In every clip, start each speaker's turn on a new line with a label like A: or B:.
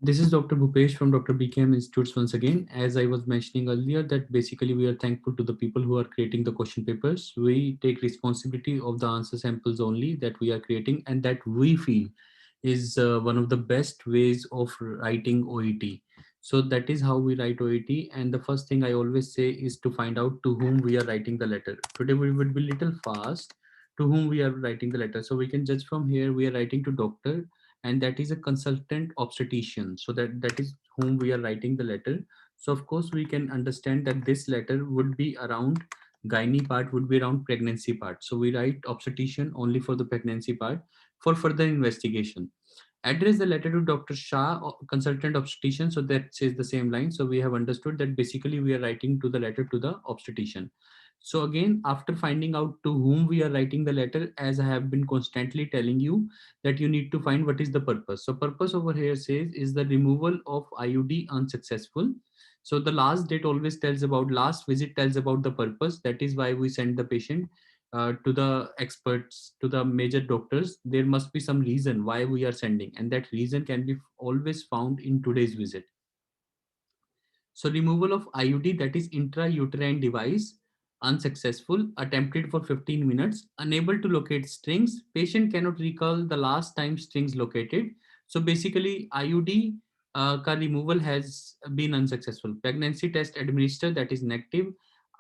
A: This is Dr. Bhupesh from Dr. BKM Institutes once again. As I was mentioning earlier, that basically we are thankful to the people who are creating the question papers. We take responsibility of the answer samples only that we are creating and that we feel is one of the best ways of writing OET. So that is how we write OET. And the first thing I always say is to find out to whom we are writing the letter. Today we would be little fast to whom we are writing the letter. So we can judge from here we are writing to doctor, and that is a consultant obstetrician, so that is whom we are writing the letter. So of course we can understand that this letter would be around gynae part, would be around pregnancy part, so we write obstetrician only for the pregnancy part. For further investigation, address the letter to Dr. Shah, consultant obstetrician, so that says the same line. So we have understood that basically we are writing to the letter to the obstetrician. So again, after finding out to whom we are writing the letter, as I have been constantly telling you, that you need to find what is the purpose. So purpose over here says is the removal of IUD unsuccessful. So the last date always tells about, last visit tells about the purpose. That is why we send the patient to the experts, to the major doctors. There must be some reason why we are sending, and that reason can be always found in today's visit. So removal of IUD, that is intrauterine device, unsuccessful, attempted for 15 minutes, unable to locate strings. Patient cannot recall the last time strings located. So basically IUD ka removal has been unsuccessful. Pregnancy test administered, that is negative.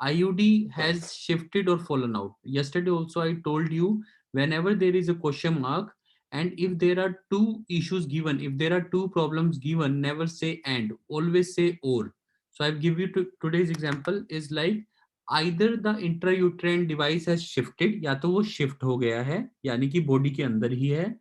A: IUD has shifted or fallen out. Yesterday also I told you, whenever there is a question mark and if there are two issues given, if there are two problems given, never say and, always say or. So I've give you to today's example is like either the intrauterine device has shifted, या तो वो shift हो गया है यानी कि body के अंदर ही है,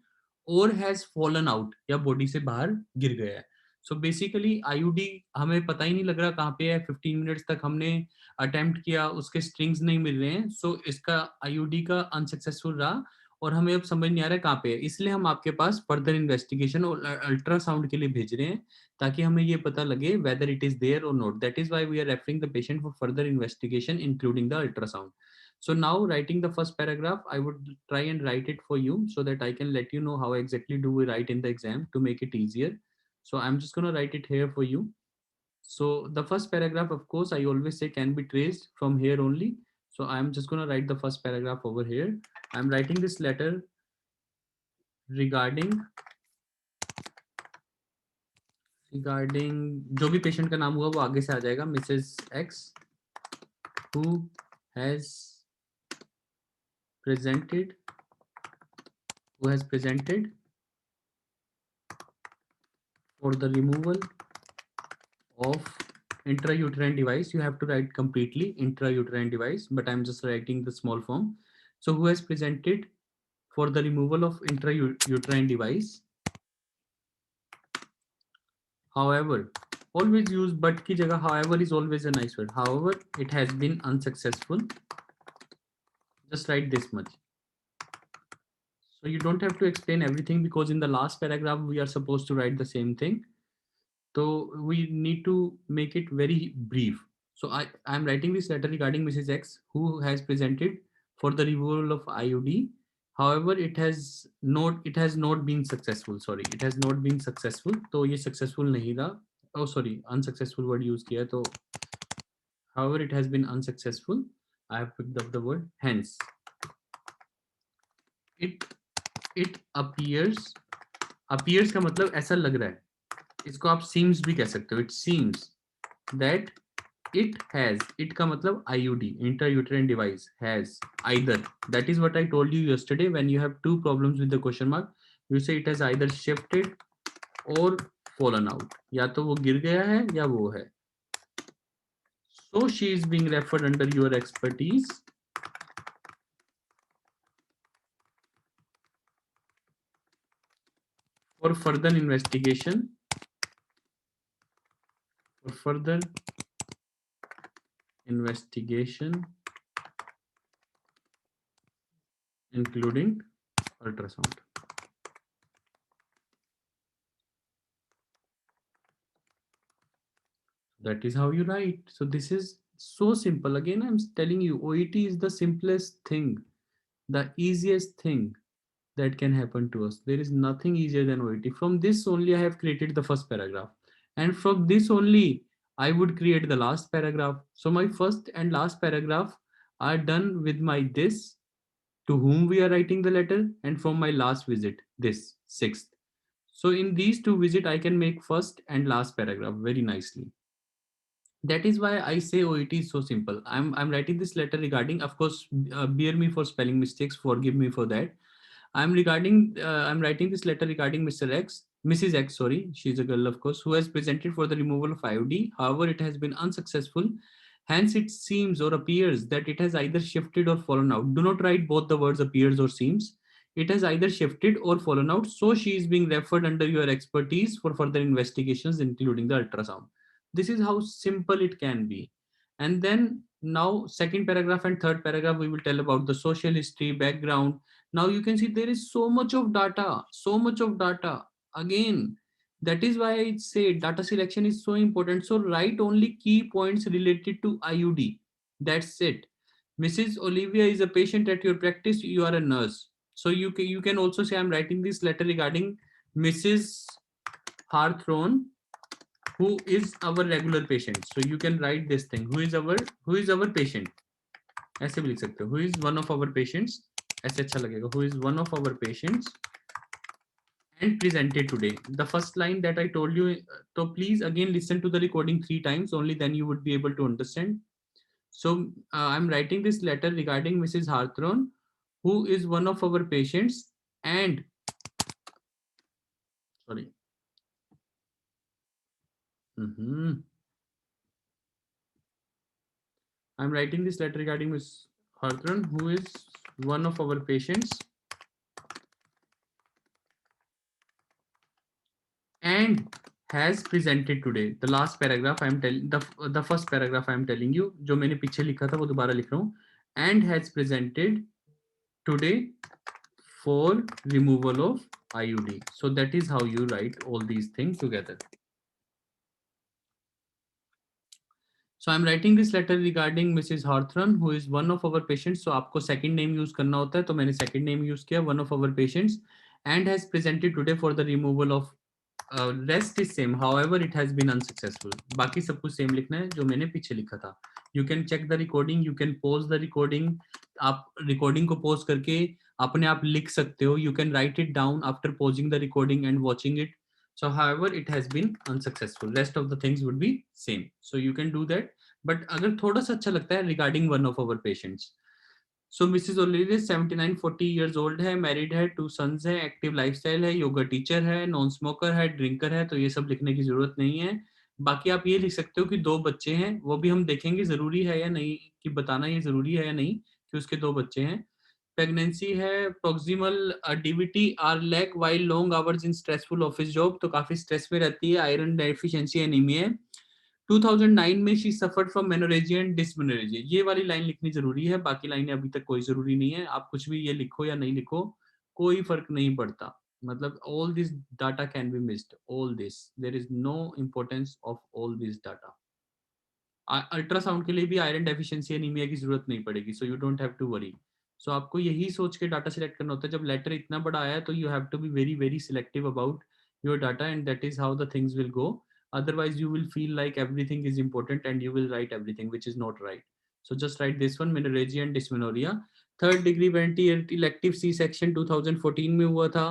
A: or has fallen out या body से बाहर गिर गया है. So basically IUD हमें पता ही नहीं लग रहा कहाँ पे है. 15 मिनट्स तक हमने अटेम्प्ट किया, उसके स्ट्रिंग्स नहीं मिल रहे हैं. सो इसका IUD का अनसक्सेसफुल रहा और हमें अब समझ नहीं आ रहा है कहाँ पे है. इसलिए हम आपके पास फर्दर इन्वेस्टिगेशन और अल्ट्रासाउंड के लिए भेज रहे हैं ताकि हमें ये पता लगे whether it is there or not. That is why we are referring the patient for further investigation, including the ultrasound. So now writing the first paragraph, I would try and write it for you so that I can let you know how exactly do we write in the exam to make it easier. So I'm just going to write it here for you. So the first paragraph, of course, I always say can be traced from here only. So I'm just going to write the first paragraph over here. I'm writing this letter regarding जो भी patient का नाम हुआ वो आगे से आ जाएगा, Mrs x who has presented for the removal of intrauterine device. You have to write completely intrauterine device, but I'm just writing the small form. So who has presented for the removal of intrauterine device. However, always use but ki jagah however is always a nice word. However, it has been unsuccessful. Just write this much. So you don't have to explain everything because in the last paragraph we are supposed to write the same thing. So we need to make it very brief. So I am writing this letter regarding Mrs. X who has presented for the removal of IUD. However, it has not been successful. Sorry, it has not been successful. तो ये successful नहीं रहा. Oh sorry, unsuccessful word use किया तो. However, it has been unsuccessful. I have picked up the word. Hence, it it appears का मतलब ऐसा लग रहा है. इसको आप seems भी कह सकते हो. It seems that it has, it का मतलब IUD intrauterine device has either, that is what I told you yesterday. When you have two problems with the question mark, you say it has either shifted or fallen out. या तो वो गिर गया है या वो है. So she is being referred under your expertise for further investigation, for further investigation including ultrasound. That is how you write. So this is so simple. Again, I'm telling you, OET is the simplest thing, the easiest thing. that can happen to us. There is nothing easier than OET. From this only I have created the first paragraph. And from this only I would create the last paragraph. So my first and last paragraph are done with my this, to whom we are writing the letter, and from my last visit, this sixth. So in these two visit, I can make first and last paragraph very nicely. That is why I say OET is so simple. I'm writing this letter regarding, of course, bear me for spelling mistakes, forgive me for that. I'm writing this letter regarding Mr. X, Mrs. X, sorry, she's a girl, of course, who has presented for the removal of IOD. However, it has been unsuccessful. Hence, it seems or appears that it has either shifted or fallen out. Do not write both the words appears or seems. It has either shifted or fallen out. So she is being referred under your expertise for further investigations, including the ultrasound. This is how simple it can be. And then now, second paragraph and third paragraph, we will tell about the social history, background. Now you can see there is so much of data, so much of data. Again, that is why I say data selection is so important. So write only key points related to IUD. That's it. Mrs. Olivia is a patient at your practice. You are a nurse. So you can also say I'm writing this letter regarding Mrs. Harthron, who is our regular patient. So you can write this thing. Who is our patient? ऐसे भी लिख सकते हो. Who is one of our patients? ऐसे अच्छा लगेगा. Who is one of our patients and presented today. The first line that I told you, so please again listen to the recording 3 times, only then you would be able to understand. So I'm writing this letter regarding Mrs. Harthron, who is one of our patients, and sorry. I'm writing this letter regarding Ms. Harthron, who is one of our patients and has presented today. The last paragraph I'm telling, the first paragraph I'm telling you, जो मैंने पीछे लिखा था वो दोबारा लिख रहा हूँ, and has presented today for removal of IUD. So that is how you write all these things together. So I'm writing this letter regarding Mrs. Harthron, who is one of our patients. So आपको second name use करना होता है, तो मैंने second name use किया, one of our patients, and has presented today for the removal of rest is same. However, it has been unsuccessful. बाकी सब कुछ same लिखना है जो मैंने पीछे लिखा था. You can check the recording, you can pause the recording. आप recording को pause करके अपने आप लिख सकते हो. You can write it down after pausing the recording and watching it. So however, it has been unsuccessful. Rest of the things would be same. So you can do that. But अगर थोड़ा सा अच्छा लगता है regarding one of our patients. So Mrs. O'Leary is 79, 40 years old है, married है, 2 sons है, active lifestyle है, yoga teacher है, non smoker है, drinker है, तो ये सब लिखने की जरूरत नहीं है. बाकी आप ये लिख सकते हो कि 2 बच्चे हैं, वो भी हम देखेंगे जरूरी है या नहीं, कि बताना ये जरूरी है या नहीं कि उसके 2 बच्चे हैं. प्रेगनेंसी है, proximal DVT are lack while long hours in stressful office job, तो काफी स्ट्रेस में रहती है, आयरन डेफिशिएंसी एनीमिया है. 2009 में she suffered from menorrhagia and dysmenorrhoea. ये वाली लाइन लिखनी जरूरी है, बाकी लाइनें अभी तक कोई जरूरी नहीं है. आप कुछ भी ये लिखो या नहीं लिखो, कोई फर्क नहीं पड़ता. मतलब all this data can be missed. All this, there is no importance of all this data. Ultrasound के लिए भी आयरन डेफिशिएंसी एनीमिया की जरूरत नहीं पड़ेगी, so you don't have to worry. So आपको यही सोच के डाटा सिलेक्ट करना होता है. जब लेटर इतना बड़ा आया है तो you have to be very very selective about your data, and that is how the things will go. Otherwise you will feel like everything is important and you will write everything, which is not right. So just write this one, menorrhagia and dysmenorrhea. Third degree वेंटी elective C section 2014 में हुआ था.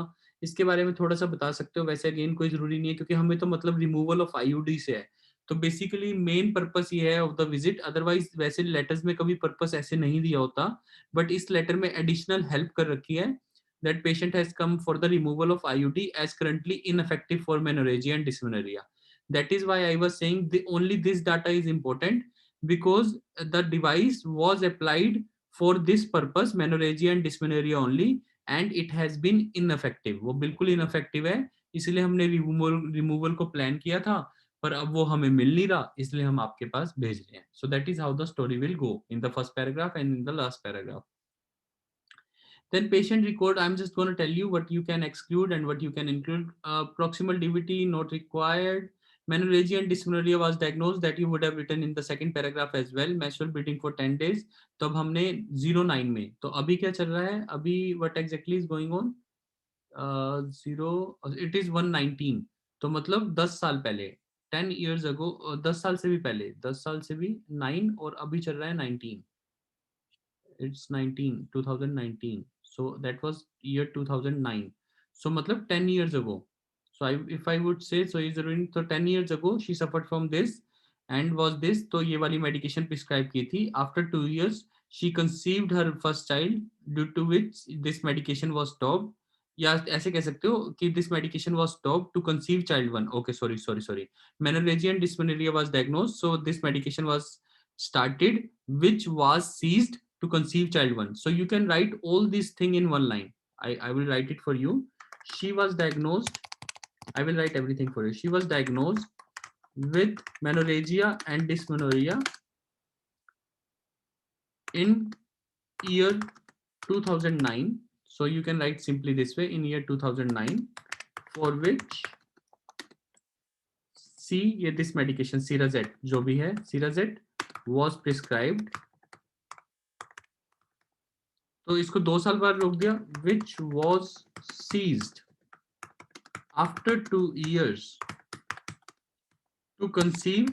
A: इसके बारे में थोड़ा सा बता सकते हो. वैसे अगेन कोई जरूरी नहीं है, क्योंकि हमें तो मतलब रिमूवल ऑफ आईयूडी से है. तो बेसिकली मेन पर्पस ये है ऑफ द विजिट. अदरवाइज वैसे लेटर्स में कभी पर्पस ऐसे नहीं दिया होता, बट इस लेटर में एडिशनल हेल्प कर रखी है. That patient has come for the removal of IUD as currently infective for menorrhagia and dysmenorrhea. That is why I was saying only this data is important, because the device was applied for this purpose, menorrhagia and dysmenorrhea only, and it has been ineffective. वो बिल्कुल ineffective है, इसलिए हमने removal को plan किया था, पर अब वो हमें मिल नहीं रहा, इसलिए हम आपके पास भेज रहे हैं. So that is how the story will go in the first paragraph and in the last paragraph. Then patient record, I'm just going to tell you what you can exclude and what you can include. Proximal DVT not required. Menorrhagia and dysmenorrhea was diagnosed, that you would have written in the second paragraph as well. Menstrual bleeding for 10 days. तो अब हमने 09 में, तो अभी क्या चल रहा है, अभी what exactly is going on? Zero, it is 119। तो मतलब 10 साल पहले, 10 years ago, 10 साल से भी पहले, 10 साल से भी 9, और अभी चल रहा है 19। it's 19 2019, so that was year 2009, so matlab 10 years ago. So if I would say, so is around, so 10 years ago she suffered from this and was this, तो ये वाली medication prescribe की थी. After 2 years she conceived her first child, due to which this medication was stopped. या ऐसे कह सकते हो कि this medication was stopped to conceive child one. Okay, sorry. Menorrhagia and dysmenorrhea was diagnosed, so this medication was started, which was seized to conceive child one. So you can write all these thing in one line. I will write it for you. She was diagnosed. I will write everything for you. She was diagnosed with menorrhagia and dysmenorrhea in year 2009. So you can write simply this way, in year 2009, for which C, ये this medication Cerazette जो भी है, Cerazette was prescribed. तो इसको 2 साल बाद रोक दिया, which was seized after 2 years to conceive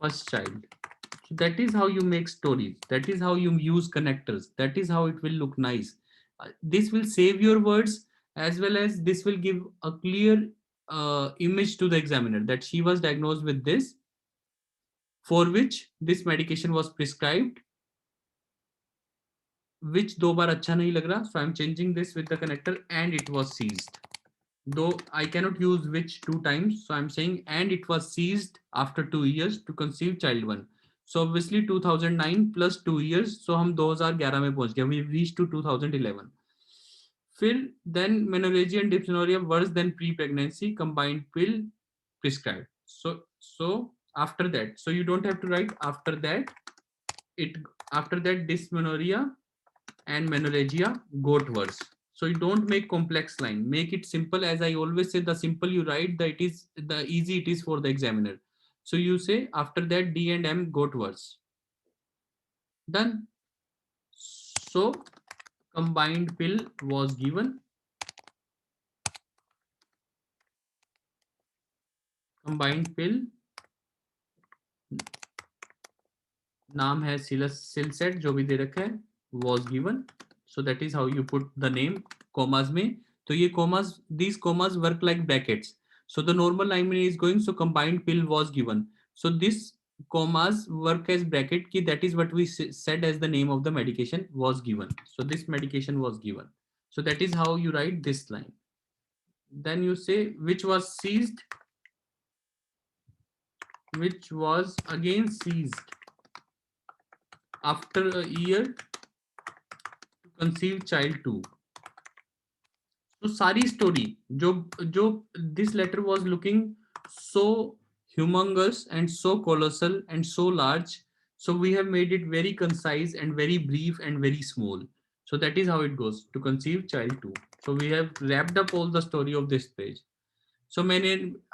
A: first child. So that is how you make stories. That is how you use connectors. That is how it will look nice. This will save your words, as well as this will give a clear image to the examiner that she was diagnosed with this, for which this medication was prescribed, which दो बार अच्छा नहीं लग रहा. So I'm changing this with the connector, and it was seized. Though I cannot use which 2 times, so I'm saying and it was seized after 2 years to conceive child one. So obviously 2009 plus 2 years, so हम 2011 में पहुंच गए. We reached to 2011. फिर then menorrhagia and dysmenorrhea worse than pre-pregnancy, combined pill prescribed. So after that, so you don't have to write after that. It after that dysmenorrhea and menorrhagia got worse. So you don't make complex line, make it simple. As I always say, the simple you write, the it is the easy it is for the examiner. So you say after that D and M got worse. Done. So combined pill was given. Combined pill नाम है सिलसेट जो भी दे रखा है, was given. So that is how you put the name commas में. तो ये commas, these commas work like brackets. So the normal line is going, so combined pill was given. So this commas work as bracket ki that is what we said as the name of the medication was given. So this medication was given. So that is how you write this line. Then you say which was seized, which was again seized after a year to conceive child two. तो सारी story जो जो this letter was looking so humongous and so colossal and so large, so we have made it very concise and very brief and very small. So that is how it goes to conceive child 2. So we have wrapped up all the story of this page. So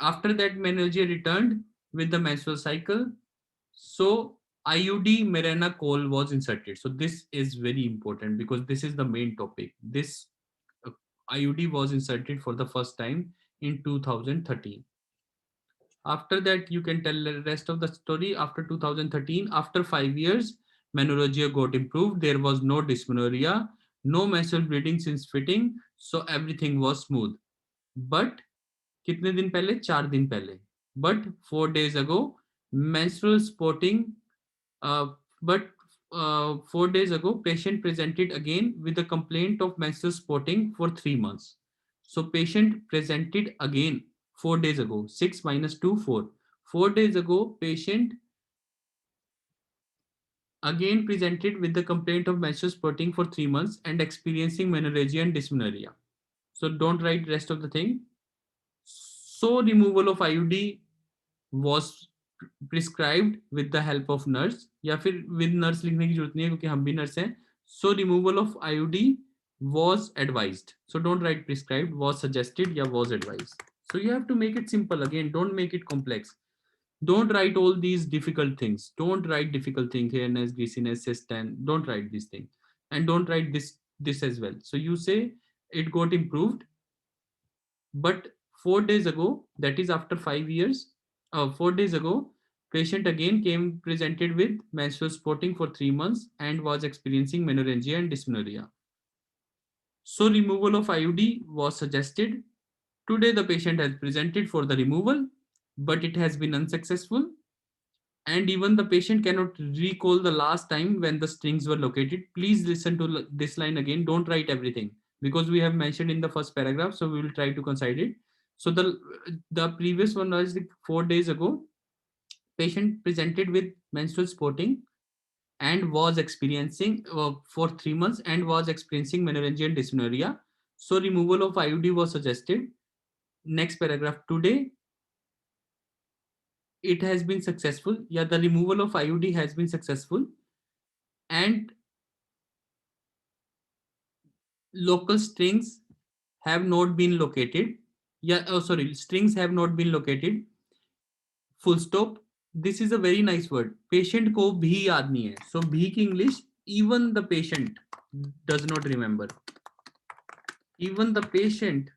A: after that Menergia returned with the menstrual cycle. So IUD Mirena call was inserted. So this is very important because this is the main topic. This IUD was inserted for the first time in 2013. After that, you can tell the rest of the story. After 2013, after 5 years, menorrhagia got improved. There was no dysmenorrhea, no menstrual bleeding since fitting, so everything was smooth. But कितने दिन पहले? 4 दिन पहले. But 4 days ago, menstrual spotting. But 4 days ago, patient presented again with a complaint of menstrual spotting for 3 months. So patient presented again 4 days ago. 6 minus 2, 4. 4 days ago, patient again presented with the complaint of menstrual spotting for 3 months and experiencing menorrhagia and dysmenorrhea. So don't write rest of the thing. So removal of IUD was prescribed with the help of nurse, या फिर with nurse लिखने की जरूरत नहीं है क्योंकि हम भी nurse हैं. So removal of IUD was advised. So don't write prescribed, was suggested या was advised. So you have to make it simple. Again, don't make it complex. Don't write all these difficult things. Don't write difficult things here as greasiness, cyst, and don't write these things. And don't write this this as well. So you say it got improved, but 4 days ago, that is after 5 years, 4 days ago, patient again came presented with menstrual spotting for 3 months and was experiencing menorrhagia and dysmenorrhea. So removal of IUD was suggested. Today the patient has presented for the removal, but it has been unsuccessful. And even the patient cannot recall the last time when the strings were located. Please listen to this line again. Don't write everything because we have mentioned in the first paragraph. So we will try to consolidate it. So the previous one was like 4 days ago. Patient presented with menstrual spotting and was experiencing for 3 months and was experiencing menorrhagia and dysmenorrhea. So removal of IUD was suggested. Next paragraph, today it has been successful. Yeah, the removal of IUD has been successful and local strings have not been located. Yeah, oh sorry, strings have not been located. Full stop. This is a very nice word. Patient को भी याद नहीं है. So भी की English, even the patient does not remember. Even the patient.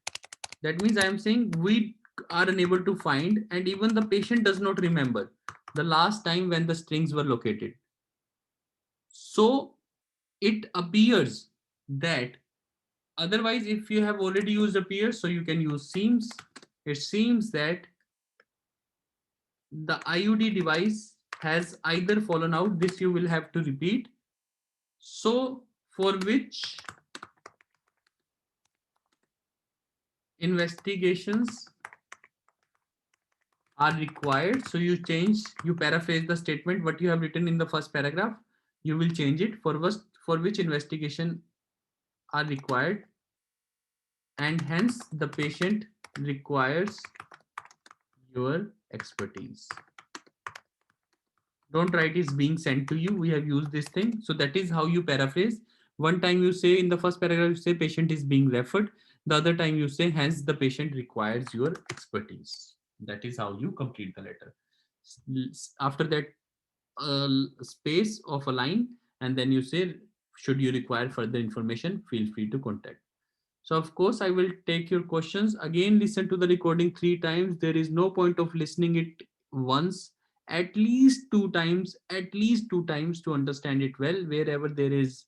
A: That means I am saying we are unable to find, and even the patient does not remember the last time when the strings were located. So it appears that otherwise, if you have already used appears, so you can use seems. It seems that the IUD device has either fallen out. This you will have to repeat. So for which investigations are required. So you paraphrase the statement, what you have written in the first paragraph, you will change it for which investigation are required, and hence the patient requires your expertise. Don't write is being sent to you. We have used this thing. So that is how you paraphrase. One time you say in the first paragraph, you say patient is being referred. The other time you say hence the patient requires your expertise. That is how you complete the letter. After that, space of a line, and then you say should you require further information, feel free to contact. So of course I will take your questions. Again, listen to the recording 3 times. There is no point of listening it once. At least 2 times, at least 2 times to understand it well. Wherever there is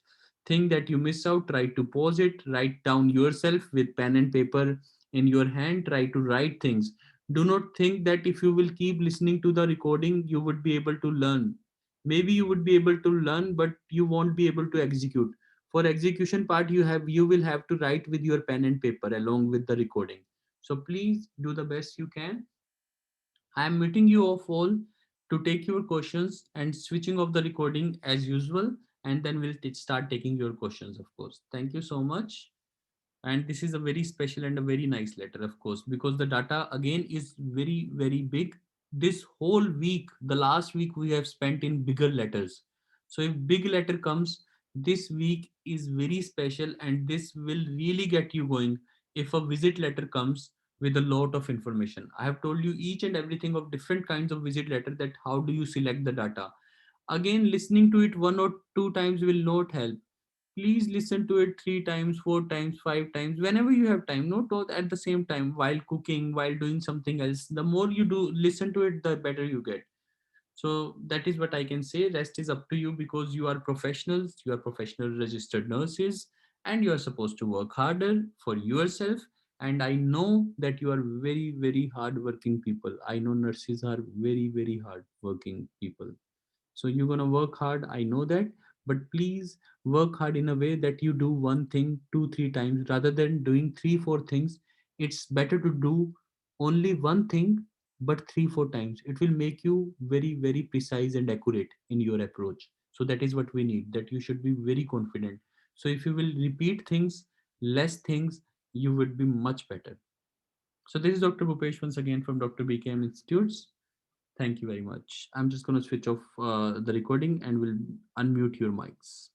A: thing that you miss out, try to pause it, write down yourself with pen and paper in your hand, try to write things. Do not think that if you will keep listening to the recording, you would be able to learn. Maybe you would be able to learn, but you won't be able to execute. For execution part, you will have to write with your pen and paper along with the recording. So please do the best you can. I am meeting you off all to take your questions and switching off the recording as usual, and then we'll start taking your questions, of course. Thank you so much. And this is a very special and a very nice letter, of course, because the data again is very, very big. This whole week, the last week, we have spent in bigger letters. So if big letter comes, this week is very special, and this will really get you going if a visit letter comes with a lot of information. I have told you each and everything of different kinds of visit letter, that how do you select the data. Again, listening to it 1 or 2 times will not help. Please listen to it 3 times, 4 times, 5 times, whenever you have time. Not all at the same time, while cooking, while doing something else. The more you do listen to it, the better you get. So that is what I can say. Rest is up to you, because you are professionals, you are professional registered nurses, and you are supposed to work harder for yourself. And I know that you are very, very hard working people. I know nurses are very, very hard working people. So you're going to work hard, I know that, but please work hard in a way that you do one thing 2 3 times rather than doing 3 4 things. It's better to do only one thing but 3 4 times. It will make you very, very precise and accurate in your approach. So that is what we need, that you should be very confident. So if you will repeat things, less things, you would be much better. So this is Dr. Bhupesh once again from Dr. BKM Institutes. Thank you very much. I'm just going to switch off the recording and will unmute your mics.